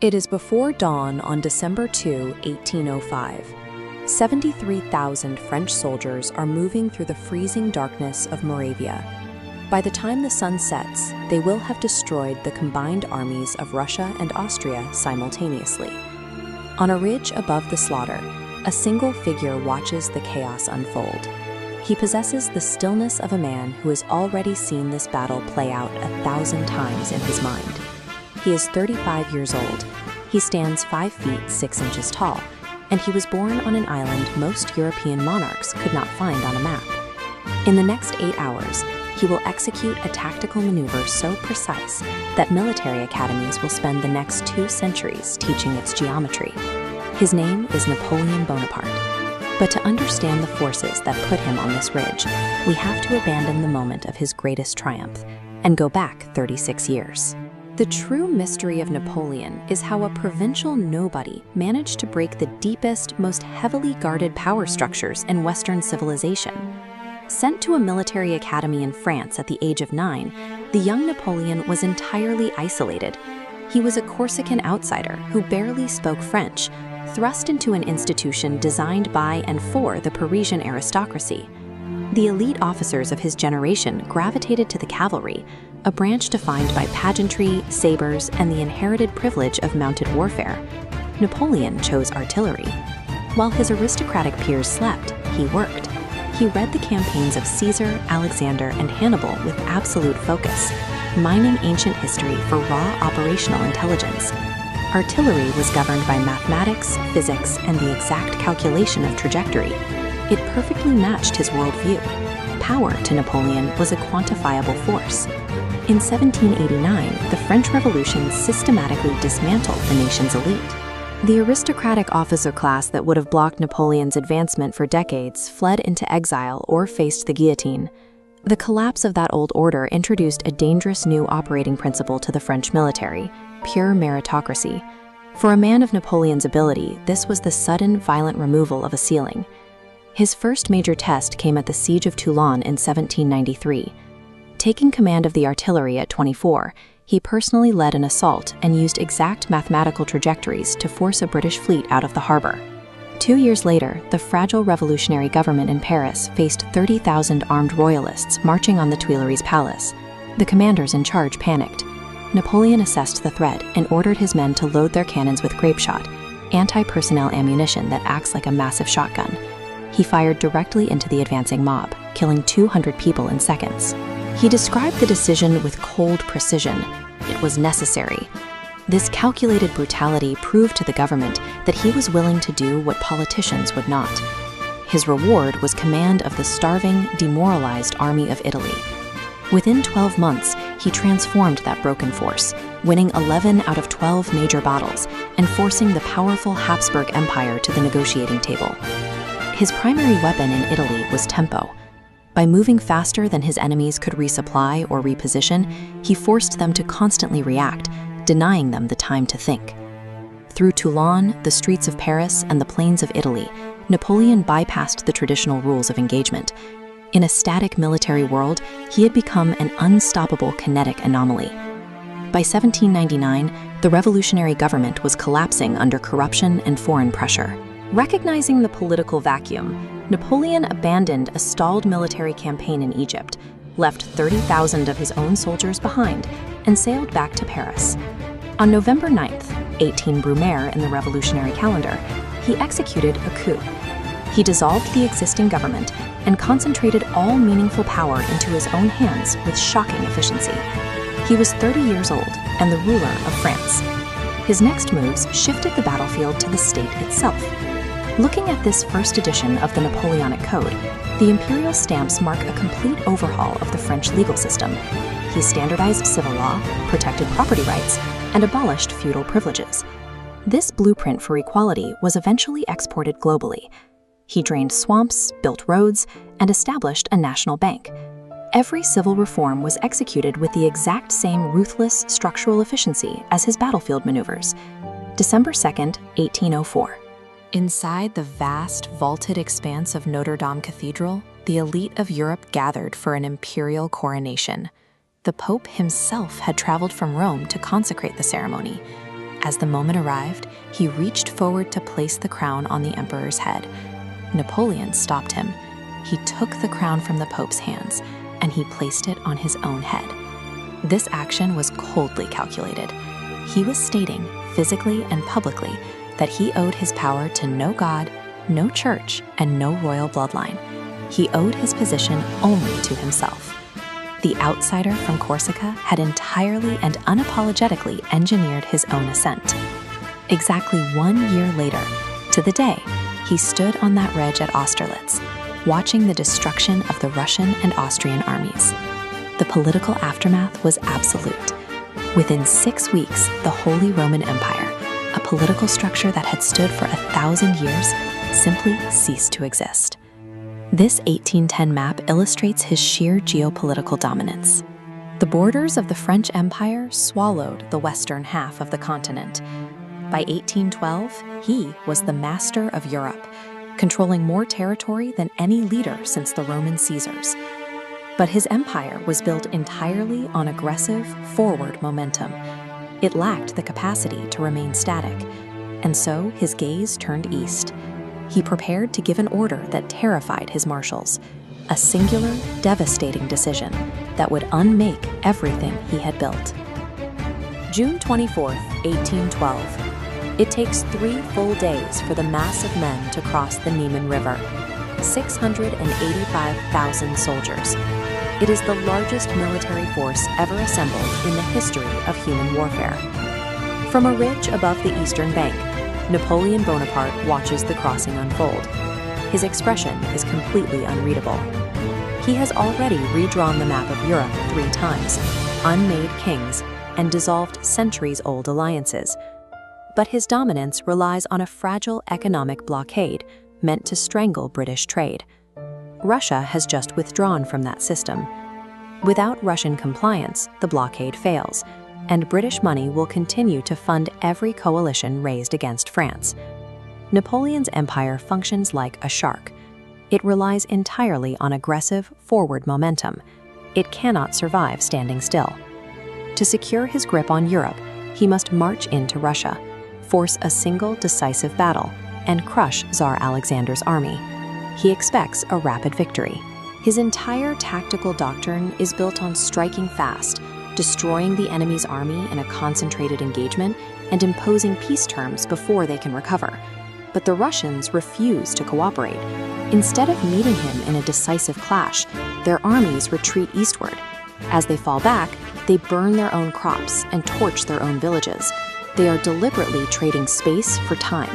It is before dawn on December 2, 1805. 73,000 French soldiers are moving through the freezing darkness of Moravia. By the time the sun sets, they will have destroyed the combined armies of Russia and Austria simultaneously. On a ridge above the slaughter, a single figure watches the chaos unfold. He possesses the stillness of a man who has already seen this battle play out 1,000 times in his mind. He is 35 years old. He stands 5 feet 6 inches tall, and he was born on an island most European monarchs could not find on a map. In the next 8 hours, he will execute a tactical maneuver so precise that military academies will spend the next 2 centuries teaching its geometry. His name is Napoleon Bonaparte. But to understand the forces that put him on this ridge, we have to abandon the moment of his greatest triumph and go back 36 years. The true mystery of Napoleon is how a provincial nobody managed to break the deepest, most heavily guarded power structures in Western civilization. Sent to a military academy in France at the age of 9, the young Napoleon was entirely isolated. He was a Corsican outsider who barely spoke French, thrust into an institution designed by and for the Parisian aristocracy. The elite officers of his generation gravitated to the cavalry, a branch defined by pageantry, sabers, and the inherited privilege of mounted warfare. Napoleon chose artillery. While his aristocratic peers slept, he worked. He read the campaigns of Caesar, Alexander, and Hannibal with absolute focus, mining ancient history for raw operational intelligence. Artillery was governed by mathematics, physics, and the exact calculation of trajectory. It perfectly matched his worldview. Power to Napoleon was a quantifiable force. In 1789, the French Revolution systematically dismantled the nation's elite. The aristocratic officer class that would have blocked Napoleon's advancement for decades fled into exile or faced the guillotine. The collapse of that old order introduced a dangerous new operating principle to the French military: pure meritocracy. For a man of Napoleon's ability, this was the sudden, violent removal of a ceiling. His first major test came at the Siege of Toulon in 1793. Taking command of the artillery at 24, he personally led an assault and used exact mathematical trajectories to force a British fleet out of the harbor. 2 years later, the fragile revolutionary government in Paris faced 30,000 armed royalists marching on the Tuileries Palace. The commanders in charge panicked. Napoleon assessed the threat and ordered his men to load their cannons with grapeshot, anti-personnel ammunition that acts like a massive shotgun. He fired directly into the advancing mob, killing 200 people in seconds. He described the decision with cold precision. It was necessary. This calculated brutality proved to the government that he was willing to do what politicians would not. His reward was command of the starving, demoralized army of Italy. Within 12 months, he transformed that broken force, winning 11 out of 12 major battles and forcing the powerful Habsburg Empire to the negotiating table. His primary weapon in Italy was tempo. By moving faster than his enemies could resupply or reposition, he forced them to constantly react, denying them the time to think. Through Toulon, the streets of Paris, and the plains of Italy, Napoleon bypassed the traditional rules of engagement. In a static military world, he had become an unstoppable kinetic anomaly. By 1799, the revolutionary government was collapsing under corruption and foreign pressure. Recognizing the political vacuum, Napoleon abandoned a stalled military campaign in Egypt, left 30,000 of his own soldiers behind, and sailed back to Paris. On November 9th, 18 Brumaire in the revolutionary calendar, he executed a coup. He dissolved the existing government and concentrated all meaningful power into his own hands with shocking efficiency. He was 30 years old and the ruler of France. His next moves shifted the battlefield to the state itself. Looking at this first edition of the Napoleonic Code, the imperial stamps mark a complete overhaul of the French legal system. He standardized civil law, protected property rights, and abolished feudal privileges. This blueprint for equality was eventually exported globally. He drained swamps, built roads, and established a national bank. Every civil reform was executed with the exact same ruthless structural efficiency as his battlefield maneuvers. December 2nd, 1804. Inside the vast, vaulted expanse of Notre Dame Cathedral, the elite of Europe gathered for an imperial coronation. The Pope himself had traveled from Rome to consecrate the ceremony. As the moment arrived, he reached forward to place the crown on the emperor's head. Napoleon stopped him. He took the crown from the Pope's hands, and he placed it on his own head. This action was coldly calculated. He was stating, physically and publicly, that he owed his power to no god, no church, and no royal bloodline. He owed his position only to himself. The outsider from Corsica had entirely and unapologetically engineered his own ascent. Exactly 1 year later, to the day, he stood on that ridge at Austerlitz, watching the destruction of the Russian and Austrian armies. The political aftermath was absolute. Within 6 weeks, the Holy Roman Empire, a political structure that had stood for 1,000 years, simply ceased to exist. This 1810 map illustrates his sheer geopolitical dominance. The borders of the French Empire swallowed the western half of the continent. By 1812, he was the master of Europe, controlling more territory than any leader since the Roman Caesars. But his empire was built entirely on aggressive, forward momentum. It lacked the capacity to remain static, and so his gaze turned east. He prepared to give an order that terrified his marshals, a singular, devastating decision that would unmake everything he had built. June 24, 1812. It takes 3 full days for the mass of men to cross the Niemen River. 685,000 soldiers. It is the largest military force ever assembled in the history of human warfare. From a ridge above the eastern bank, Napoleon Bonaparte watches the crossing unfold. His expression is completely unreadable. He has already redrawn the map of Europe 3 times, unmade kings, and dissolved centuries-old alliances. But his dominance relies on a fragile economic blockade meant to strangle British trade. Russia has just withdrawn from that system. Without Russian compliance, the blockade fails, and British money will continue to fund every coalition raised against France. Napoleon's empire functions like a shark. It relies entirely on aggressive, forward momentum. It cannot survive standing still. To secure his grip on Europe, he must march into Russia, force a single decisive battle, and crush Tsar Alexander's army. He expects a rapid victory. His entire tactical doctrine is built on striking fast, destroying the enemy's army in a concentrated engagement, and imposing peace terms before they can recover. But the Russians refuse to cooperate. Instead of meeting him in a decisive clash, their armies retreat eastward. As they fall back, they burn their own crops and torch their own villages. They are deliberately trading space for time.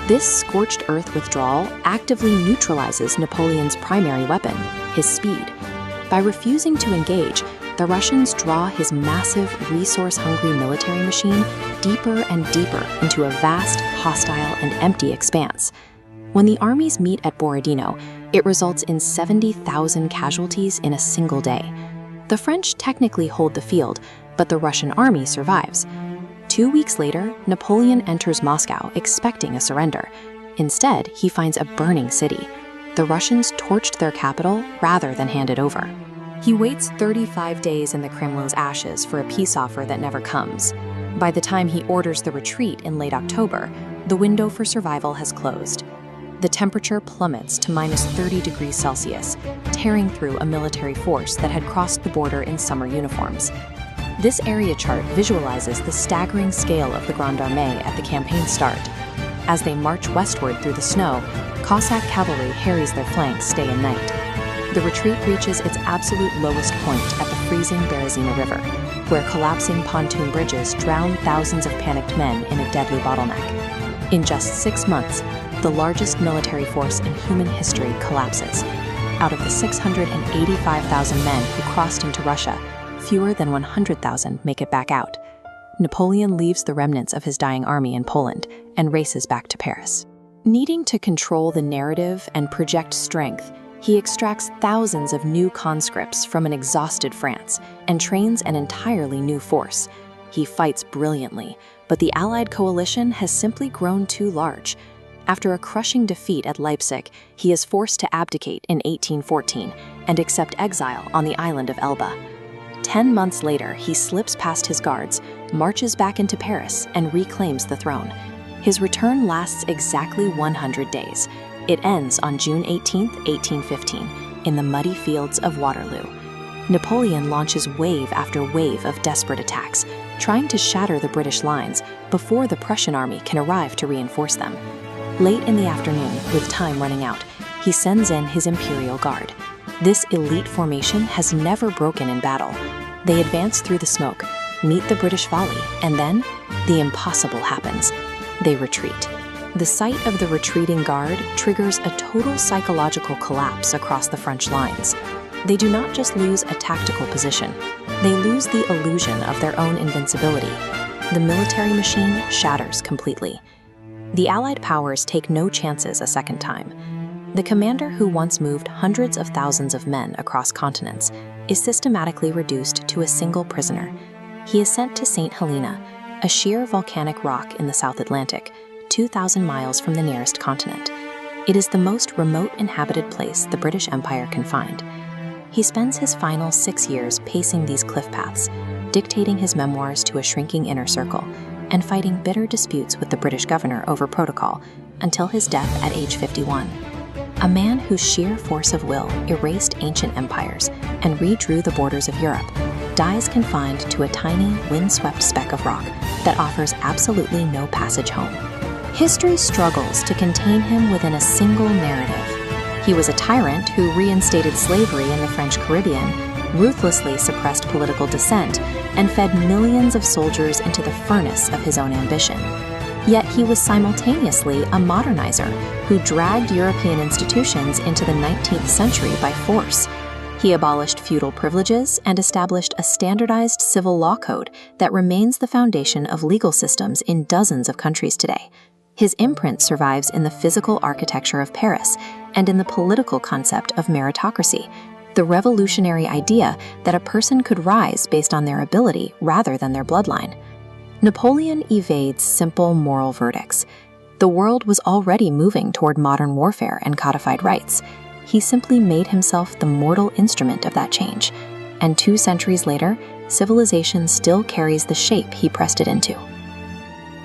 This scorched earth withdrawal actively neutralizes Napoleon's primary weapon, his speed. By refusing to engage, the Russians draw his massive, resource-hungry military machine deeper and deeper into a vast, hostile, and empty expanse. When the armies meet at Borodino, it results in 70,000 casualties in a single day. The French technically hold the field, but the Russian army survives. 2 weeks later, Napoleon enters Moscow expecting a surrender. Instead, he finds a burning city. The Russians torched their capital rather than hand it over. He waits 35 days in the Kremlin's ashes for a peace offer that never comes. By the time he orders the retreat in late October, the window for survival has closed. The temperature plummets to minus 30 degrees Celsius, tearing through a military force that had crossed the border in summer uniforms. This area chart visualizes the staggering scale of the Grande Armée at the campaign start. As they march westward through the snow, Cossack cavalry harries their flanks day and night. The retreat reaches its absolute lowest point at the freezing Berezina River, where collapsing pontoon bridges drown thousands of panicked men in a deadly bottleneck. In just 6 months, the largest military force in human history collapses. Out of the 685,000 men who crossed into Russia, fewer than 100,000 make it back out. Napoleon leaves the remnants of his dying army in Poland and races back to Paris. Needing to control the narrative and project strength, he extracts thousands of new conscripts from an exhausted France and trains an entirely new force. He fights brilliantly, but the Allied coalition has simply grown too large. After a crushing defeat at Leipzig, he is forced to abdicate in 1814 and accept exile on the island of Elba. 10 months later, he slips past his guards, marches back into Paris and reclaims the throne. His return lasts exactly 100 days. It ends on June 18, 1815, in the muddy fields of Waterloo. Napoleon launches wave after wave of desperate attacks, trying to shatter the British lines before the Prussian army can arrive to reinforce them. Late in the afternoon, with time running out, he sends in his Imperial Guard. This elite formation has never broken in battle. They advance through the smoke, meet the British volley, and then the impossible happens. They retreat. The sight of the retreating Guard triggers a total psychological collapse across the French lines. They do not just lose a tactical position, they lose the illusion of their own invincibility. The military machine shatters completely. The Allied powers take no chances a second time. The commander who once moved hundreds of thousands of men across continents is systematically reduced to a single prisoner. He is sent to St. Helena, a sheer volcanic rock in the South Atlantic, 2,000 miles from the nearest continent. It is the most remote inhabited place the British Empire can find. He spends his final 6 years pacing these cliff paths, dictating his memoirs to a shrinking inner circle, and fighting bitter disputes with the British governor over protocol until his death at age 51. A man whose sheer force of will erased ancient empires and redrew the borders of Europe, dies confined to a tiny, windswept speck of rock that offers absolutely no passage home. History struggles to contain him within a single narrative. He was a tyrant who reinstated slavery in the French Caribbean, ruthlessly suppressed political dissent, and fed millions of soldiers into the furnace of his own ambition. Yet he was simultaneously a modernizer who dragged European institutions into the 19th century by force. He abolished feudal privileges and established a standardized civil law code that remains the foundation of legal systems in dozens of countries today. His imprint survives in the physical architecture of Paris and in the political concept of meritocracy, the revolutionary idea that a person could rise based on their ability rather than their bloodline. Napoleon evades simple moral verdicts. The world was already moving toward modern warfare and codified rights. He simply made himself the mortal instrument of that change, and 2 centuries later, civilization still carries the shape he pressed it into.